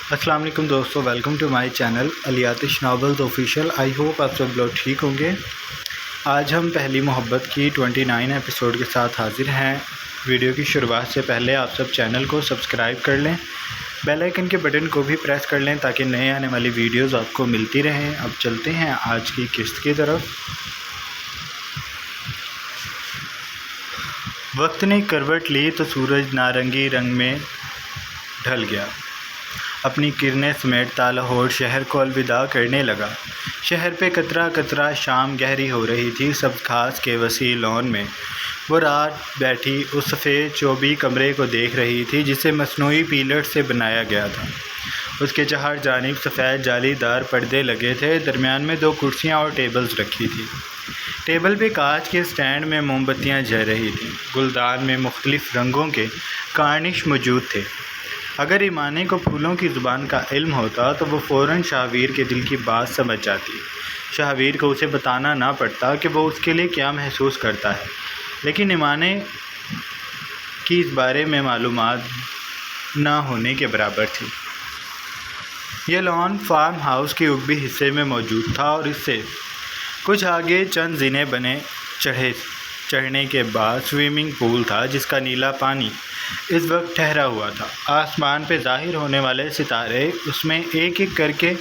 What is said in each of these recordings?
अस्सलाम वालेकुम दोस्तों, वेलकम टू माय चैनल अलियातिश नावल्स ऑफिशियल। आई होप आप सब लोग ठीक होंगे। आज हम पहली मोहब्बत की 29 एपिसोड के साथ हाज़िर हैं। वीडियो की शुरुआत से पहले आप सब चैनल को सब्सक्राइब कर लें, बेल आइकन के बटन को भी प्रेस कर लें ताकि नए आने वाली वीडियोस आपको मिलती रहें। अब चलते हैं आज की किस्त की तरफ। वक्त ने करवट ली तो सूरज नारंगी रंग में ढल गया। अपनी किरणें समेटता लाहौर शहर को अलविदा करने लगा। शहर पे कतरा कतरा शाम गहरी हो रही थी। सब खास के वसी लॉन में वो रात बैठी उस सफ़ेद चौबी कमरे को देख रही थी जिसे मसनूई पीलर से बनाया गया था। उसके चार जानिब सफ़ेद जालीदार पर्दे लगे थे। दरमियान में 2 कुर्सियाँ और टेबल्स रखी थी। टेबल पे कांच के स्टैंड में मोमबत्तियाँ जल रही थीं। गुलदान में मुख्तलिफ़ रंगों के कार्निश मौजूद थे। अगर ईमाने को फूलों की ज़ुबान का इल्म होता तो वो फ़ौरन शाहवीर के दिल की बात समझ जाती। शाहवीर को उसे बताना ना पड़ता कि वो उसके लिए क्या महसूस करता है, लेकिन ईमाने की इस बारे में मालूमात ना होने के बराबर थी। यह लॉन फार्म हाउस के ऊपरी हिस्से में मौजूद था और इससे कुछ आगे चंद ज़ीने बने चढ़ने के बाद स्विमिंग पूल था जिसका नीला पानी इस वक्त ठहरा हुआ था। आसमान पे ज़ाहिर होने वाले सितारे उसमें एक एक करके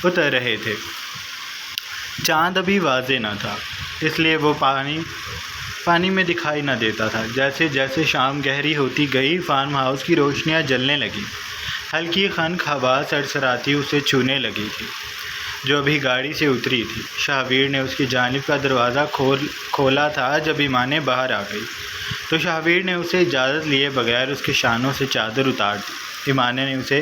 उतर रहे थे। चाँद अभी वाज़े न था, इसलिए वो पानी में दिखाई न देता था। जैसे जैसे शाम गहरी होती गई फार्म हाउस की रोशनियां जलने लगीं। हल्की खनक हवा सरसराती उसे छूने लगी थी जो अभी गाड़ी से उतरी थी। शाहवीर ने उसकी जानिब का दरवाज़ा खोला था। जब ईमाने बाहर आ गई तो शाहवीर ने उसे इजाज़त लिए बगैर उसके शानों से चादर उतार दी। ईमाने ने उसे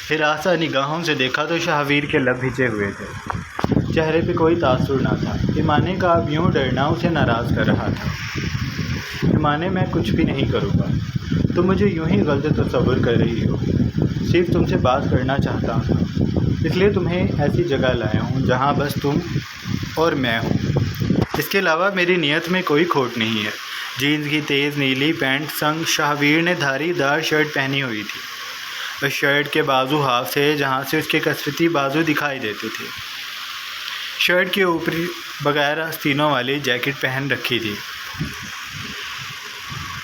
हिरासा निगाहों से देखा तो शाहवीर के लब भिजे हुए थे। चेहरे पे कोई तासुर ना था। ईमाने का अब यूँ डरना उसे नाराज़ कर रहा था। ईमाने, मैं कुछ भी नहीं करूँगा। तुम मुझे यूँ ही गलत तस्वुर कर रही हो। सिर्फ तुमसे बात करना चाहता हूँ, इसलिए तुम्हें ऐसी जगह लाया हूँ जहाँ बस तुम और मैं हूँ। इसके अलावा मेरी नीयत में कोई खोट नहीं है। जीन्स की तेज़ नीली पैंट संग शाहवीर ने धारीदार शर्ट पहनी हुई थी। उस शर्ट के बाजू हाफ थे जहाँ से उसके कसरती बाजू दिखाई देते थे। शर्ट के ऊपर बगैर आस्तीनों वाली जैकेट पहन रखी थी।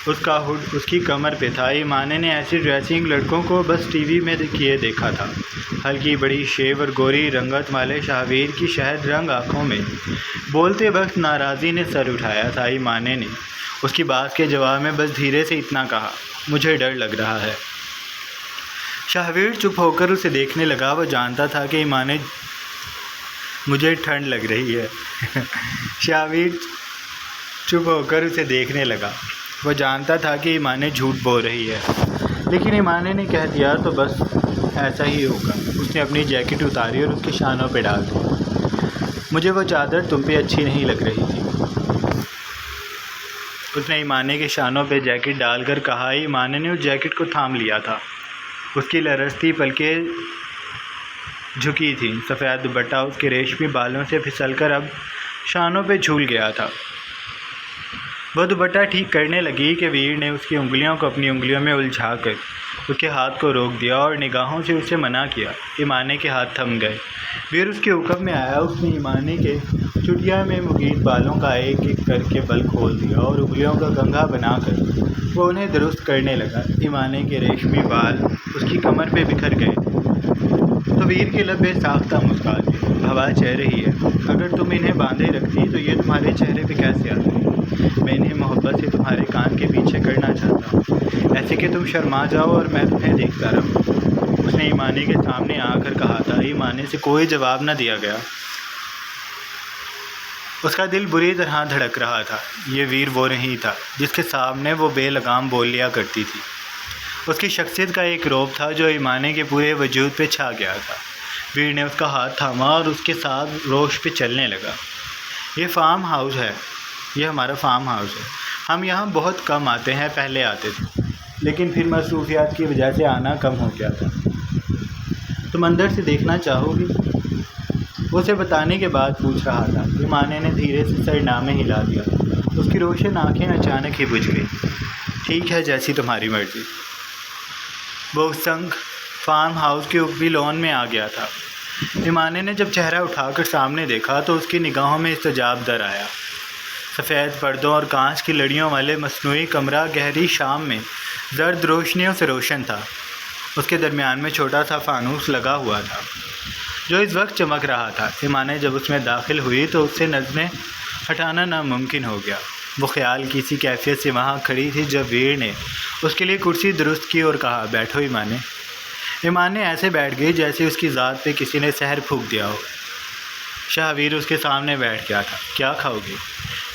उसका हुड उसकी कमर पे था। ईमाने ने ऐसी ड्रेसिंग लड़कों को बस टीवी में किए देखा था। हल्की बड़ी शेव और गोरी रंगत वाले शाहवीर की शहद रंग आँखों में बोलते वक्त नाराज़ी ने सर उठाया था। ईमाने ने उसकी बात के जवाब में बस धीरे से इतना कहा, मुझे डर लग रहा है। शाहवीर चुप होकर उसे देखने लगा। वो जानता था कि ईमाने मुझे ठंड लग रही है। शाहवीर चुप होकर उसे देखने लगा। वो जानता था कि ईमाने झूठ बोल रही है, लेकिन ईमाने ने कह दिया तो बस ऐसा ही होगा। उसने अपनी जैकेट उतारी और उसके शानों पे डाल दी। मुझे वो चादर तुम पे अच्छी नहीं लग रही थी। उसने ईमाने के शानों पे जैकेट डालकर कहा। ईमाने ने उस जैकेट को थाम लिया था। उसकी लरसती पलकें झुकी थीं। सफ़ेद दुपट्टा उसके रेशमी बालों से फिसलकर अब शानों पे झूल गया था। वह दुपट्टा ठीक करने लगी कि वीर ने उसकी उंगलियों को अपनी उंगलियों में उलझाकर उसके हाथ को रोक दिया और निगाहों से उसे मना किया। ईमाने के हाथ थम गए। वीर उसके हुक्म में आया। उसने ईमाने के चुटिया में मुगीत बालों का एक एक करके बल खोल दिया और उंगलियों का कंघा बनाकर वो उन्हें दुरुस्त करने लगा। ईमाने के रेशमी बाल उसकी कमर पे बिखर गए तो वीर के लब बेसाख्ता मुस्कान थी। हवा चह रही है। अगर तुम इन्हें बांधे रखती तो ये तुम्हारे चेहरे पे कैसे आती? मैं इन्हें मोहब्बत से तुम्हारे कान के पीछे करना चाहता हूँ, ऐसे कि तुम शर्मा जाओ और मैं तुम्हें देखता रहूँ। उसने ईमाने के सामने आकर कहा था। ईमाने से कोई जवाब न दिया गया। उसका दिल बुरी तरह धड़क रहा था। ये वीर वो नहीं था जिसके सामने वो बेलगाम बोल लिया करती थी। उसकी शख्सियत का एक रौब था जो ईमाने के पूरे वजूद पे छा गया था। वीर ने उसका हाथ थामा और उसके साथ रोश पे चलने लगा। ये फार्म हाउस है, ये हमारा फार्म हाउस है। हम यहाँ बहुत कम आते हैं। पहले आते थे, लेकिन फिर मसरूफियात की वजह से आना कम हो गया था। तुम अंदर से देखना चाहोगी? उसे बताने के बाद पूछ रहा था। ईमाने ने धीरे से सर नामे हिला दिया। उसकी रोशन आँखें अचानक ही बुझ गई। ठीक है, जैसी तुम्हारी मर्ज़ी। वो फार्म हाउस के ऊपरी लॉन में आ गया था। ईमाने ने जब चेहरा उठाकर सामने देखा तो उसकी निगाहों में इस्तजाब दर आया। सफ़ेद पर्दों और कांच की लड़ियों वाले मसनूई कमरा गहरी शाम में जर्द रोशनियों से रोशन था। उसके दरमियान में छोटा सा फानूस लगा हुआ था जो इस वक्त चमक रहा था। ईमाने जब उसमें दाखिल हुई तो उससे नज़रें हटाना नामुमकिन हो गया। वो ख्याल की सी कैफियत से वहाँ खड़ी थी जब वीर ने उसके लिए कुर्सी दुरुस्त की और कहा, बैठो ईमाने। ईमाने ऐसे बैठ गई जैसे उसकी ज़ात पे किसी ने सहर फूंक दिया हो। शाहवीर उसके सामने बैठ गया था। क्या खाओगे?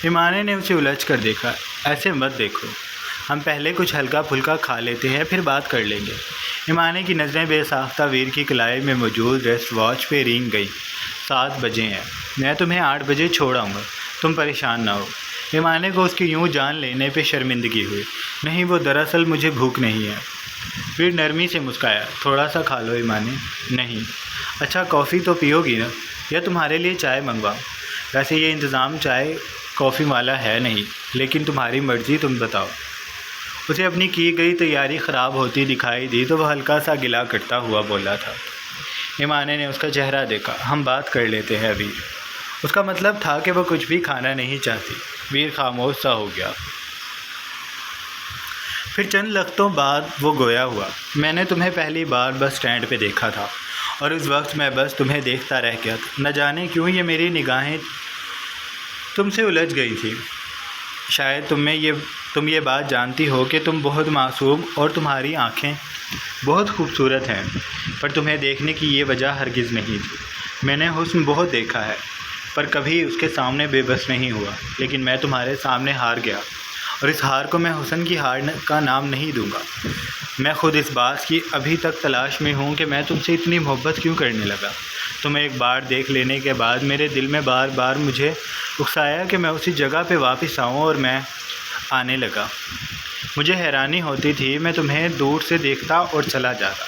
ईमाने ने उसे उलझ कर देखा। ऐसे मत देखो, हम पहले कुछ हल्का फुल्का खा लेते हैं, फिर बात कर लेंगे। ईमाने की नज़रें बेसाख्ता वीर की कलाई में मौजूद रेस्ट वॉच पे रेंग गई। 7 बजे हैं, मैं तुम्हें 8 बजे छोड़ आऊँगा, तुम परेशान ना हो। ईमाने को उसकी यूं जान लेने पे शर्मिंदगी हुई। नहीं, वो दरअसल मुझे भूख नहीं है। वीर नरमी से मुस्काया। थोड़ा सा खा लो ईमाने। नहीं। अच्छा, कॉफ़ी तो पियोगी ना, या तुम्हारे लिए चाय मंगवाऊँ? वैसे ये इंतज़ाम चाय कॉफ़ी वाला है नहीं, लेकिन तुम्हारी मर्ज़ी, तुम बताओ। उसे अपनी की गई तैयारी ख़राब होती दिखाई दी तो वह हल्का सा गिला करता हुआ बोला था। ईमाने ने उसका चेहरा देखा। हम बात कर लेते हैं वीर। उसका मतलब था कि वह कुछ भी खाना नहीं चाहती। वीर खामोश सा हो गया। फिर चंद लफ्ज़ों बाद वो गोया हुआ। मैंने तुम्हें पहली बार बस स्टैंड पे देखा था और उस वक्त मैं बस तुम्हें देखता रह गया था। न जाने क्यों ये मेरी निगाहें तुमसे उलझ गई थी। शायद तुम ये बात जानती हो कि तुम बहुत मासूम और तुम्हारी आँखें बहुत खूबसूरत हैं, पर तुम्हें देखने की ये वजह हरगिज़ नहीं थी। मैंने हुस्न बहुत देखा है, पर कभी उसके सामने बेबस नहीं हुआ। लेकिन मैं तुम्हारे सामने हार गया, और इस हार को मैं हुस्न की हार का नाम नहीं दूंगा। मैं ख़ुद इस बात की अभी तक तलाश में हूँ कि मैं तुमसे इतनी मोहब्बत क्यों करने लगा। तुम्हें एक बार देख लेने के बाद मेरे दिल में बार बार मुझे उकसाया कि मैं उसी जगह पे वापस आऊँ, और मैं आने लगा। मुझे हैरानी होती थी, मैं तुम्हें दूर से देखता और चला जाता।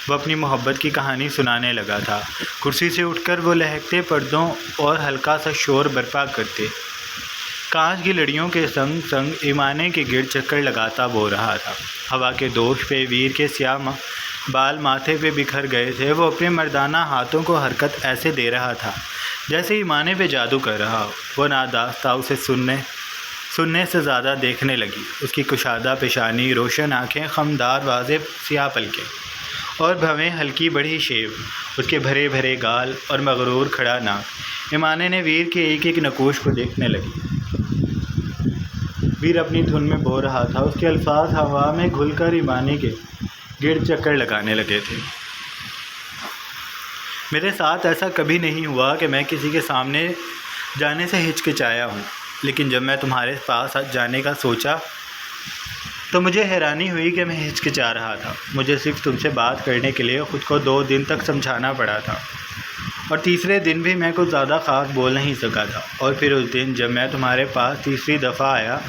वो अपनी मोहब्बत की कहानी सुनाने लगा था। कुर्सी से उठकर वो लहकते पर्दों और हल्का सा शोर बर्पा करते कांच की लड़ियों के संग संग ईमाने के गिर्द चक्कर लगाता बो रहा था। हवा के दोष पे वीर के स्याह बाल माथे पे बिखर गए थे। वो अपने मर्दाना हाथों को हरकत ऐसे दे रहा था जैसे ईमाने पे जादू कर रहा हो। वो नादास्ता उसे सुनने से ज़्यादा देखने लगी। उसकी कुशादा पेशानी, रोशन आँखें, खमदार वाज़ेह स्याह पलकें और भवें हल्की बड़ी शेव, उसके भरे भरे गाल और मगरूर खड़ा नाक। ईमाने ने वीर के एक एक नकोश को देखने लगी। वीर अपनी धुन में बो रहा था। उसके अल्फाज हवा में घुलकर ईमाने के गिर्द चक्कर लगाने लगे थे। मेरे साथ ऐसा कभी नहीं हुआ कि मैं किसी के सामने जाने से हिचकिचाया हूँ, लेकिन जब मैं तुम्हारे पास जाने का सोचा तो मुझे हैरानी हुई कि मैं हिचकिचा रहा था। मुझे सिर्फ तुमसे बात करने के लिए ख़ुद को 2 दिन तक समझाना पड़ा था, और तीसरे दिन भी मैं कुछ ज़्यादा ख़ास बोल नहीं सका था। और फिर उस दिन जब मैं तुम्हारे पास तीसरी दफ़ा आया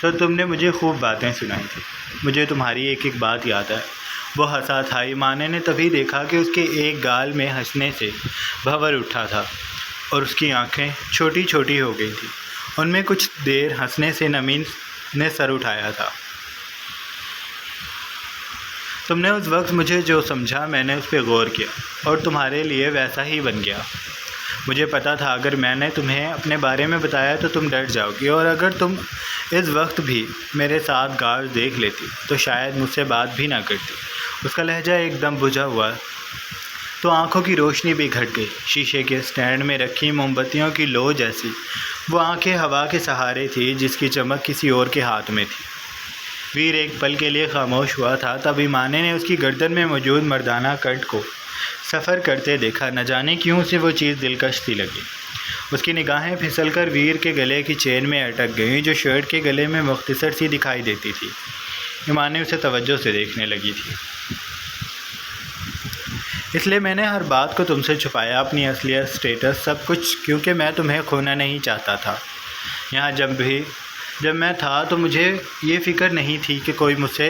तो तुमने मुझे खूब बातें सुनाई थी। मुझे तुम्हारी एक एक बात याद है। वो हंसा था। ईमाने ने तभी देखा कि उसके एक गाल में हंसने से भंवर उठा था और उसकी आंखें छोटी छोटी हो गई थी। उनमें कुछ देर हंसने से नमीन ने सर उठाया था। तुमने उस वक्त मुझे जो समझा मैंने उस पर गौर किया और तुम्हारे लिए वैसा ही बन गया। मुझे पता था अगर मैंने तुम्हें अपने बारे में बताया तो तुम डर जाओगी, और अगर तुम इस वक्त भी मेरे साथ गार्ड देख लेती तो शायद मुझसे बात भी ना करती। उसका लहजा एकदम बुझा हुआ तो आंखों की रोशनी भी घट गई। शीशे के स्टैंड में रखी मोमबत्तियों की लो जैसी वो आंखें हवा के सहारे थी जिसकी चमक किसी और के हाथ में थी। वीर एक पल के लिए खामोश हुआ था। तब ईमाने ने उसकी गर्दन में मौजूद मर्दाना कट को सफ़र करते देखा। न जाने क्यों से वो चीज़ दिलकश सी लगी। उसकी निगाहें फिसलकर वीर के गले की चेन में अटक गईं जो शर्ट के गले में मुख्तसर सी दिखाई देती थी। ईमाने उसे तवज्जो से देखने लगी थी। इसलिए मैंने हर बात को तुमसे छुपाया, अपनी असलियत, स्टेटस, सब कुछ, क्योंकि मैं तुम्हें खोना नहीं चाहता था। यहाँ जब मैं था तो मुझे ये फ़िक्र नहीं थी कि कोई मुझसे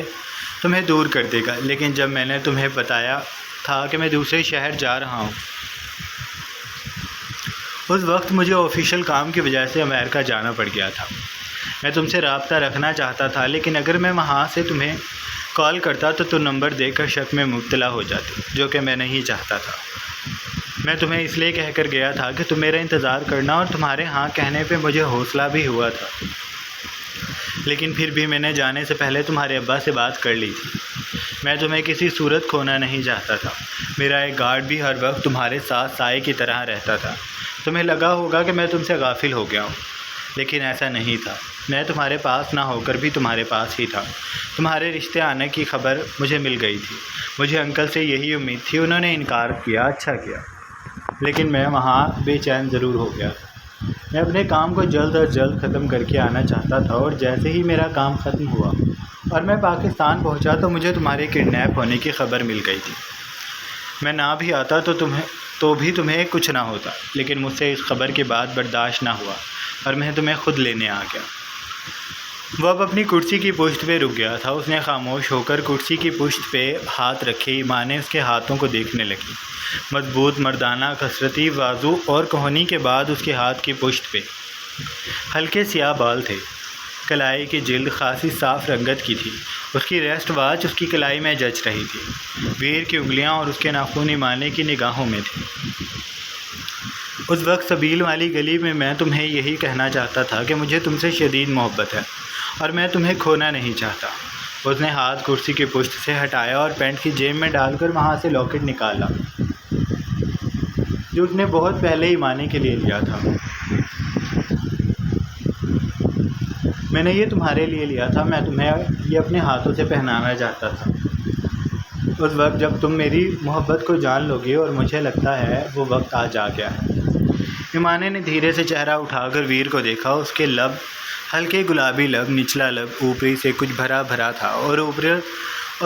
तुम्हें दूर कर देगा। लेकिन जब मैंने तुम्हें बताया था कि मैं दूसरे शहर जा रहा हूँ, उस वक्त मुझे ऑफिशियल काम की वजह से अमेरिका जाना पड़ गया था। मैं तुमसे रब्ता रखना चाहता था, लेकिन अगर मैं वहाँ से तुम्हें कॉल करता तो तुम नंबर देकर शक में मुब्तला हो जाती, जो कि मैं नहीं चाहता था। मैं तुम्हें इसलिए कहकर गया था कि तुम मेरा इंतज़ार करना, और तुम्हारे हाँ कहने पे मुझे हौसला भी हुआ था। लेकिन फिर भी मैंने जाने से पहले तुम्हारे अब्बा से बात कर ली थी। मैं तुम्हें किसी सूरत खोना नहीं चाहता था। मेरा एक गार्ड भी हर वक्त तुम्हारे साथ साए की तरह रहता था। तुम्हें लगा होगा कि मैं तुमसे गाफिल हो गया हूँ, लेकिन ऐसा नहीं था। मैं तुम्हारे पास ना होकर भी तुम्हारे पास ही था। तुम्हारे रिश्ते आने की खबर मुझे मिल गई थी। मुझे अंकल से यही उम्मीद थी, उन्होंने इनकार किया, अच्छा किया, लेकिन मैं वहाँ बेचैन ज़रूर हो गया। मैं अपने काम को जल्द अज जल्द ख़त्म करके आना चाहता था, और जैसे ही मेरा काम ख़त्म हुआ और मैं पाकिस्तान पहुँचा तो मुझे तुम्हारे किडनैप होने की खबर मिल गई थी। मैं ना भी आता तो तुम्हें कुछ ना होता, लेकिन मुझसे इस खबर के बाद बर्दाश्त ना हुआ और मैं तुम्हें ख़ुद लेने आ गया। वो अब अपनी कुर्सी की पुश्त पे रुक गया था। उसने खामोश होकर कुर्सी की पुश्त पे हाथ रखे। ईमान ने उसके हाथों को देखने लगी। मजबूत, मर्दाना, कसरती बाजू और कोहनी के बाद उसके हाथ की पुश्त पे हल्के स्याह बाल थे। कलाई की जिल्द खासी साफ़ रंगत की थी। उसकी रेस्ट वॉच उसकी कलाई में जच रही थी। वीर की उंगलियां और उसके नाखून ईमाने की निगाहों में थे। उस वक्त सबील वाली गली में मैं तुम्हें यही कहना चाहता था कि मुझे तुमसे शदीद मोहब्बत है और मैं तुम्हें खोना नहीं चाहता। उसने हाथ कुर्सी की पुश्त से हटाया और पैंट की जेब में डालकर वहाँ से लॉकेट निकाला, जो उसने बहुत पहले ईमाने के लिए लिया था। मैंने ये तुम्हारे लिए लिया था। मैं तुम्हें ये अपने हाथों से पहनाना चाहता था। उस वक्त जब तुम मेरी मोहब्बत को जान लोगे, और मुझे लगता है वो वक्त आज आ गया है। ईमाने ने धीरे से चेहरा उठाकर वीर को देखा। उसके लब हल्के गुलाबी लब, निचला लब ऊपरी से कुछ भरा भरा था, और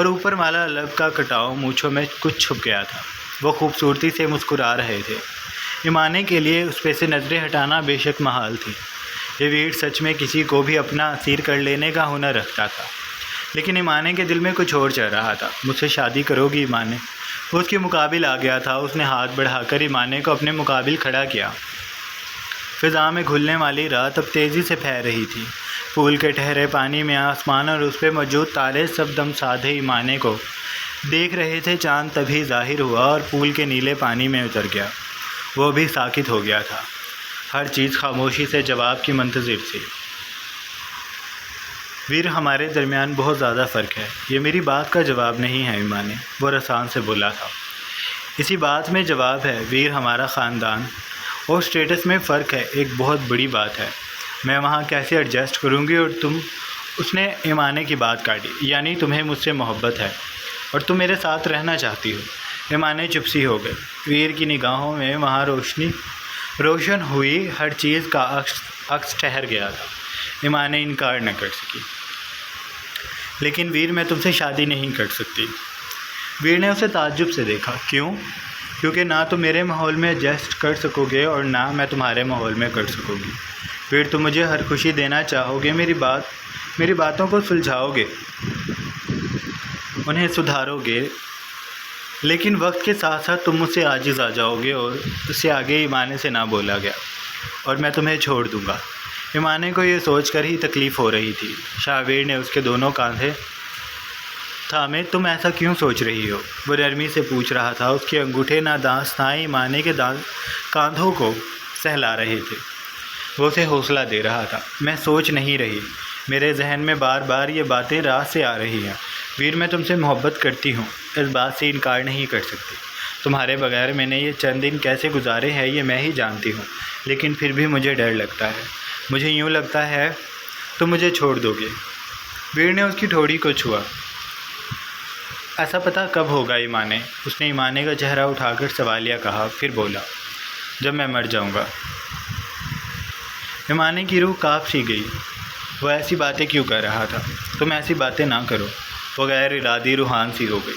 ऊपर वाला लब का कटाव मूँछों में कुछ छुप गया था। वो खूबसूरती से मुस्कुरा रहे थे। ईमाने के लिए उस पे से नज़रें हटाना बेशक महाल थी। ये वीर सच में किसी को भी अपना असीर कर लेने का हुनर रखता था। लेकिन ईमाने के दिल में कुछ और चल रहा था। मुझसे शादी करोगी ईमाने? वो उसके मुकाबिल आ गया था। उसने हाथ बढ़ाकर ईमाने को अपने मुकाबिल खड़ा किया। फ़िज़ा में घुलने वाली रात अब तेज़ी से फैल रही थी। पूल के ठहरे पानी में आसमान और उस पर मौजूद तारे सब दम साधे ईमाने को देख रहे थे। चाँद तभी ज़ाहिर हुआ और पूल के नीले पानी में उतर गया। वो भी साकित हो गया था। हर चीज़ खामोशी से जवाब की मंतज़िर थी। वीर, हमारे दरमियान बहुत ज़्यादा फ़र्क है। ये मेरी बात का जवाब नहीं है ईमान ने, वो रसान से बोला था। इसी बात में जवाब है वीर, हमारा ख़ानदान और स्टेटस में फ़र्क है, एक बहुत बड़ी बात है। मैं वहाँ कैसे एडजस्ट करूँगी और तुम? उसने ईमाने की बात काटी। यानी तुम्हें मुझसे मोहब्बत है और तुम मेरे साथ रहना चाहती हो? ईमाने चुपसी हो गई। वीर की निगाहों में वहाँ रोशन हुई हर चीज़ का अक्स ठहर गया था। ईमाने इनकार न कर सकी। लेकिन वीर, मैं तुमसे शादी नहीं कर सकती। वीर ने उसे ताज्जुब से देखा। क्यों? क्योंकि ना तुम मेरे माहौल में एडजस्ट कर सकोगे और ना मैं तुम्हारे माहौल में कर सकूँगी। वीर, तुम मुझे हर खुशी देना चाहोगे, मेरी बातों को सुलझाओगे, उन्हें सुधारोगे, लेकिन वक्त के साथ साथ तुम मुझसे आजिज़ आ जाओगे। और उससे आगे ईमाने से ना बोला गया, और मैं तुम्हें छोड़ दूँगा। ईमाने को ये सोचकर ही तकलीफ़ हो रही थी। शाहवीर ने उसके दोनों कांधे थामे। तुम ऐसा क्यों सोच रही हो? वो नरमी से पूछ रहा था। उसके अंगूठे नादास्तां ईमाने के कांधों को सहला रहे थे। वो उसे हौसला दे रहा था। मैं सोच नहीं रही, मेरे जहन में बार बार ये बातें रात से आ रही हैं। वीर, मैं तुमसे मोहब्बत करती हूँ, इस बात से इनकार नहीं कर सकती। तुम्हारे बगैर मैंने ये चंद दिन कैसे गुजारे हैं ये मैं ही जानती हूँ, लेकिन फिर भी मुझे डर लगता है। मुझे यूँ लगता है तुम मुझे छोड़ दोगे। वीर ने उसकी ठोड़ी को छुआ। ऐसा पता कब होगा ईमाने? उसने ईमाने का चेहरा उठाकर सवालिया कहा, फिर बोला, जब मैं मर जाऊँगा। ईमाने की रूह काँप सी गई। वो ऐसी बातें क्यों कर रहा था? तुम ऐसी बातें ना करो। वो गैर इरादी रूहान सी हो गई।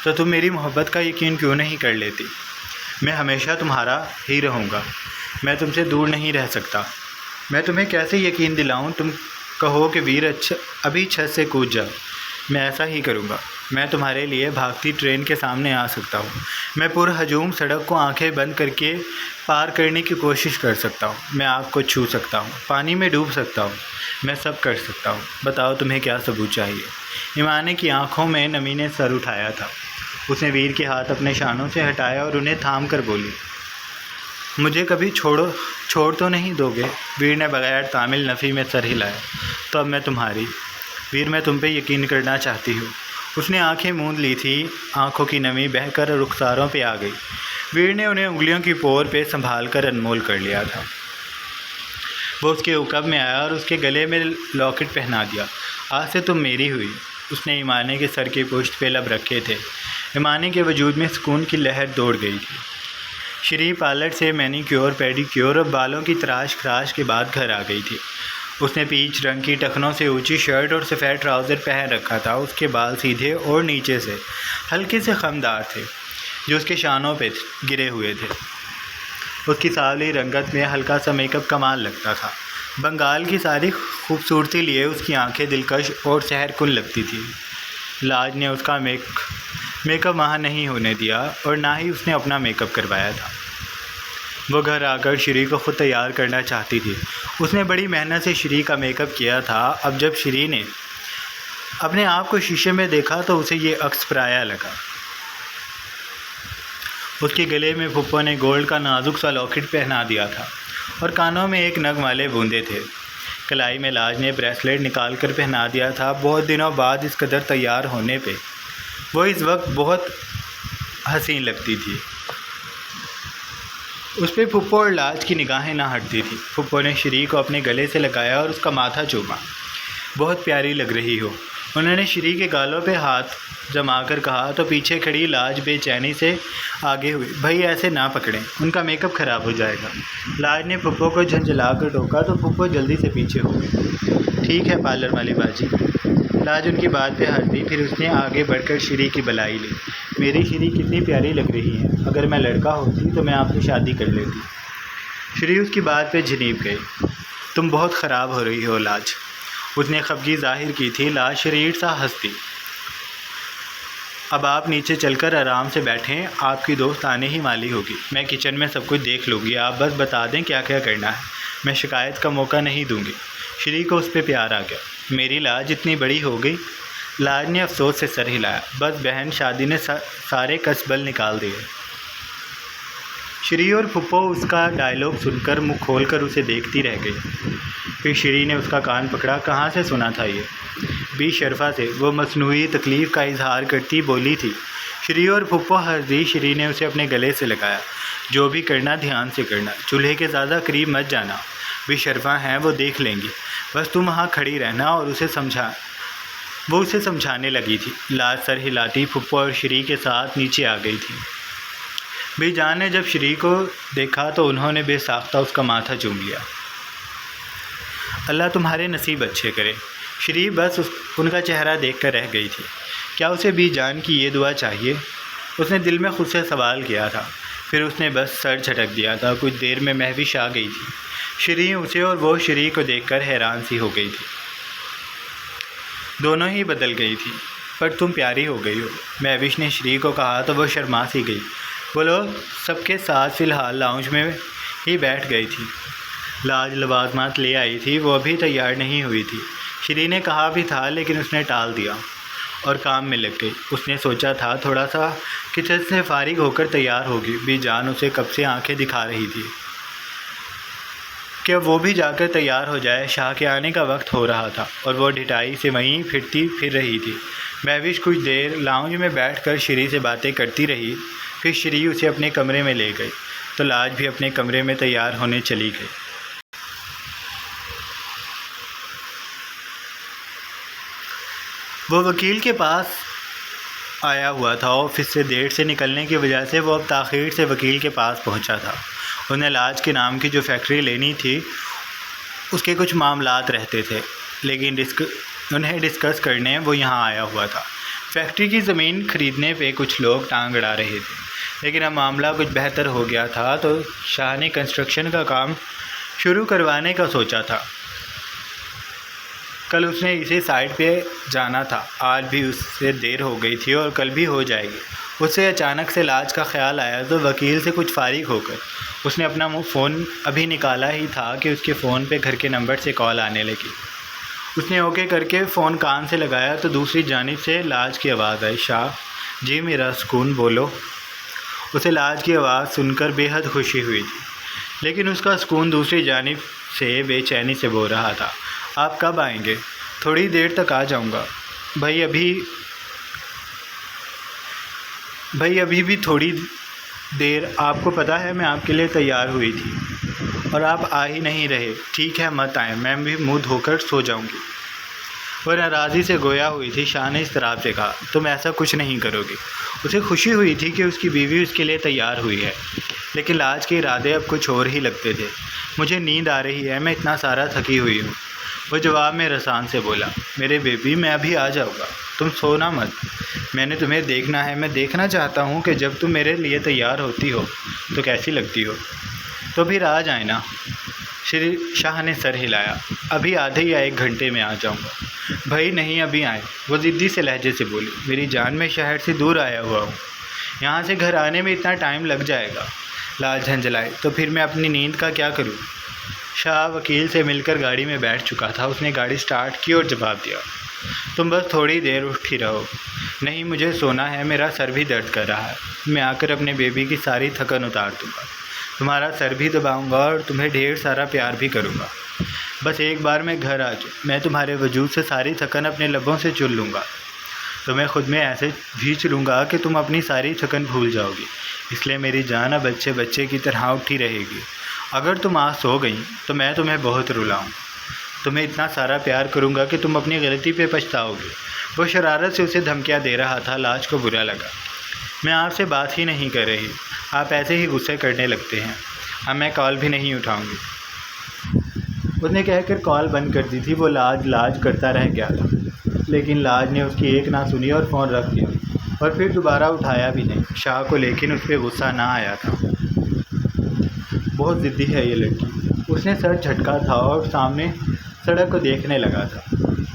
तो तुम मेरी मोहब्बत का यकीन क्यों नहीं कर लेती? मैं हमेशा तुम्हारा ही रहूँगा। मैं तुमसे दूर नहीं रह सकता। मैं तुम्हें कैसे यकीन दिलाऊं? तुम कहो कि वीर, अच्छा अभी छत से कूद जा। मैं ऐसा ही करूँगा। मैं तुम्हारे लिए भागती ट्रेन के सामने आ सकता हूँ। मैं पुरहजूम सड़क को आंखें बंद करके पार करने की कोशिश कर सकता हूँ। मैं आग को छू सकता हूँ, पानी में डूब सकता हूँ, मैं सब कर सकता हूँ। बताओ तुम्हें क्या सबूत चाहिए। ईमाने की आंखों में नमी ने सर उठाया था। उसने वीर के हाथ अपने शानों से हटाया और उन्हें थाम कर बोली, मुझे कभी छोड़ तो नहीं दोगे। वीर ने बगैर तामिल नफ़ी में सर हिलाया। तो अब मैं तुम्हारी। वीर, मैं तुम पे यकीन करना चाहती हूँ। उसने आंखें मूंद ली थी। आंखों की नमी बहकर रुखसारों पे आ गई। वीर ने उन्हें उंगलियों की पोर पे संभाल कर अनमोल कर लिया था। वो उसके उकब में आया और उसके गले में लॉकेट पहना दिया। आज से तुम मेरी हुई। उसने ईमाने के सर की पुश्त पे लब रखे थे। ईमाने के वजूद में सुकून की लहर दौड़ गई थी। श्री पार्लर से मैनीक्योर, पेडिक्योर और बालों की तराश खराश के बाद घर आ गई थी। उसने पीच रंग की टखनों से ऊंची शर्ट और सफ़ेद ट्राउज़र पहन रखा था। उसके बाल सीधे और नीचे से हल्के से खमदार थे, जो उसके शानों पे गिरे हुए थे। उसकी सांवली रंगत में हल्का सा मेकअप कमाल लगता था। बंगाल की सारी खूबसूरती लिए उसकी आंखें दिलकश और सहरकुन लगती थी। लाज ने उसका मेकअप वहाँ नहीं होने दिया और ना ही उसने अपना मेकअप करवाया था। वो घर आकर श्री को ख़ुद तैयार करना चाहती थी। उसने बड़ी मेहनत से श्री का मेकअप किया था। अब जब श्री ने अपने आप को शीशे में देखा तो उसे ये अक्स पराया लगा। उसके गले में फुप्पो ने गोल्ड का नाजुक सा लॉकेट पहना दिया था और कानों में एक नग वाले बूंदे थे। कलाई में लाज ने ब्रेसलेट निकाल कर पहना दिया था। बहुत दिनों बाद इस कदर तैयार होने पे वो इस वक्त बहुत हसीन लगती थी। उस पर फुप्पो और लाज की निगाहें ना हटती थी। फुप्पो ने श्री को अपने गले से लगाया और उसका माथा चूमा। बहुत प्यारी लग रही हो। उन्होंने श्री के गालों पे हाथ जमाकर कहा तो पीछे खड़ी लाज बेचैनी से आगे हुई। भाई ऐसे ना पकड़ें, उनका मेकअप ख़राब हो जाएगा। लाज ने फुप्पो को झंझला कर टोका तो फुप्पो जल्दी से पीछे हो गई। ठीक है पार्लर वाली बाजी। लाज उनकी बात पे हंस दी। फिर उसने आगे बढ़कर श्री की बलाई ली। मेरी श्री कितनी प्यारी लग रही है। अगर मैं लड़का होती तो मैं आपसे शादी कर लेती। श्री उसकी बात पे झिनीप गई। तुम बहुत ख़राब हो रही हो लाज। उसने खफगी जाहिर की थी। लाज शरीर सा हंसती। अब आप नीचे चलकर आराम से बैठें, आपकी दोस्त आने ही वाली होगी। मैं किचन में सब कुछ देख लूँगी, आप बस बता दें क्या क्या करना है। मैं शिकायत का मौका नहीं दूँगी। श्री को उस पर प्यार आ गया। मेरी लाज इतनी बड़ी हो गई। लाज ने अफसोस से सर हिलाया। बस बहन, शादी ने सारे कसबल निकाल दिए। श्री और फुप्पो उसका डायलॉग सुनकर मुँह खोलकर उसे देखती रह गई। फिर श्री ने उसका कान पकड़ा। कहाँ से सुना था ये? बी शरफा से। वो मसनूई तकलीफ़ का इजहार करती बोली थी। श्री और फुप्पो हंस दी। श्री ने उसे अपने गले से लगाया। जो भी करना ध्यान से करना, चूल्हे के ज़्यादा करीब मत जाना। बी शरफा हैं, वो देख लेंगी। बस तुम वहाँ खड़ी रहना और वो उसे समझाने लगी थी। लाज सर हिलाती फुप्पो और श्री के साथ नीचे आ गई थी। बीजान ने जब श्री को देखा तो उन्होंने बेसाख्ता उसका माथा चूम लिया। अल्लाह तुम्हारे नसीब अच्छे करे। श्री बस उनका चेहरा देखकर रह गई थी। क्या उसे बीजान की ये दुआ चाहिए? उसने दिल में खुद से सवाल किया था। फिर उसने बस सर झटक दिया था। कुछ देर में महविश आ गई थी। श्री उसे और वो श्री को देखकर हैरान सी हो गई थी। दोनों ही बदल गई थी। पर तुम प्यारी हो गई हो, महविश ने श्री को कहा तो वो शर्मा सी गई। वो लोग सबके साथ फ़िलहाल लाउंज में ही बैठ गई थी। लाज लवाजमात ले आई थी। वो अभी तैयार नहीं हुई थी। श्री ने कहा भी था लेकिन उसने टाल दिया और काम में लग गई। उसने सोचा था थोड़ा सा किचन से फारिग होकर तैयार होगी। बीजान उसे कब से आंखें दिखा रही थी कि वो भी जाकर तैयार हो जाए। शाह के आने का वक्त हो रहा था और वो ढिठाई से वहीं फिर रही थी। महविश कुछ देर लाउंज में बैठकर श्री से बातें करती रही। फिर श्री उसे अपने कमरे में ले गई तो लाज भी अपने कमरे में तैयार होने चली गई। वो वकील के पास आया हुआ था। ऑफिस से देर से निकलने की वजह से वो अब ताख़ीर से वकील के पास पहुंचा था। उन्हें लाज के नाम की जो फैक्ट्री लेनी थी उसके कुछ मामलात रहते थे, लेकिन उन्हें डिस्कस करने वो यहाँ आया हुआ था। फैक्ट्री की ज़मीन खरीदने पे कुछ लोग टांग अड़ा रहे थे, लेकिन अब मामला कुछ बेहतर हो गया था तो शाह ने कंस्ट्रक्शन का काम शुरू करवाने का सोचा था। कल उसने इसी साइट पे जाना था, आज भी उससे देर हो गई थी और कल भी हो जाएगी। उसे अचानक से लाज का ख्याल आया तो वकील से कुछ फारिग होकर उसने अपना फ़ोन अभी निकाला ही था कि उसके फ़ोन पे घर के नंबर से कॉल आने लगी। उसने ओके करके फ़ोन कान से लगाया तो दूसरी जानिब से लाज की आवाज़ आई, शाह जी मेरा सुकून बोलो। उसे लाज की आवाज़ सुनकर बेहद खुशी हुई थी, लेकिन उसका सुकून दूसरी जानिब से बेचैनी से बोल रहा था। आप कब आएंगे? थोड़ी देर तक आ जाऊंगा। भाई अभी भी थोड़ी देर। आपको पता है मैं आपके लिए तैयार हुई थी और आप आ ही नहीं रहे। ठीक है मत आए, मैं भी मुँह धोकर सो जाऊंगी। वह नाराज़ी से गोया हुई थी। शाह ने इस तरह से कहा, तुम ऐसा कुछ नहीं करोगे। उसे खुशी हुई थी कि उसकी बीवी उसके लिए तैयार हुई है, लेकिन लाज के इरादे अब कुछ और ही लगते थे। मुझे नींद आ रही है, मैं इतना सारा थकी हुई हूँ। वो जवाब में रसान से बोला, मेरे बेबी मैं अभी आ जाऊँगा, तुम सोना मत। मैंने तुम्हें देखना है। मैं देखना चाहता हूँ कि जब तुम मेरे लिए तैयार होती हो तो कैसी लगती हो। तो फिर आ जाए ना। श्री शाह ने सर हिलाया। अभी आधे या 1 घंटे में आ जाऊँगा। भाई नहीं अभी आए, वो ज़िद्दी से लहजे से बोली। मेरी जान, मैं शहर से दूर आया हुआ हूँ, यहाँ से घर आने में इतना टाइम लग जाएगा। लाल झंझलाए, तो फिर मैं अपनी नींद का क्या करूँ? शाह वकील से मिलकर गाड़ी में बैठ चुका था। उसने गाड़ी स्टार्ट की और जवाब दिया, तुम बस थोड़ी देर उठी रहो। नहीं मुझे सोना है, मेरा सर भी दर्द कर रहा है। मैं आकर अपने बेबी की सारी थकन उतार दूँगा, तुम्हारा सर भी दबाऊँगा और तुम्हें ढेर सारा प्यार भी करूँगा। बस एक बार मैं घर आ जाऊँ, मैं तुम्हारे वजूद से सारी थकन अपने लबों से चुन लूँगा। तुम्हें खुद में ऐसे खींच लूँगा कि तुम अपनी सारी थकन भूल जाओगी। इसलिए मेरी जान अब बच्चे बच्चे की तरह उठी रहेगी। अगर तुम आज सो गई तो मैं तुम्हें बहुत रुलाऊँ। तुम्हें इतना सारा प्यार करूँगा कि तुम अपनी गलती पे पछताओगे। वो शरारत से उसे धमकियाँ दे रहा था। लाज को बुरा लगा। मैं आपसे बात ही नहीं कर रही, आप ऐसे ही गुस्से करने लगते हैं। अब मैं कॉल भी नहीं उठाऊँगी। उसने कहकर कॉल बंद कर दी थी। वो लाज करता रह गया था, लेकिन लाज ने उसकी एक ना सुनी और फ़ोन रख दिया और फिर दोबारा उठाया भी नहीं। शाह को लेकिन उस पर गुस्सा ना आया था। बहुत ज़िद्दी है ये लड़की। उसने सर झटका था और सामने सड़क को देखने लगा था,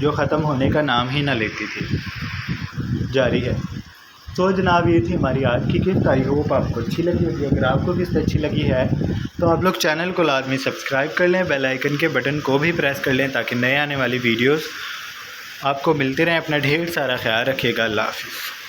जो ख़त्म होने का नाम ही ना लेती थी। जारी है। तो जनाब ये थी हमारी आज की किस्त। आई होप आपको अच्छी लगी होगी। अगर आपको किस्त अच्छी लगी है तो आप लोग चैनल को लाजमी सब्सक्राइब कर लें, बेल आइकन के बटन को भी प्रेस कर लें ताकि नए आने वाली वीडियोस आपको मिलते रहें। अपना ढेर सारा ख्याल रखिएगा। अल्लाह हाफ़िज़।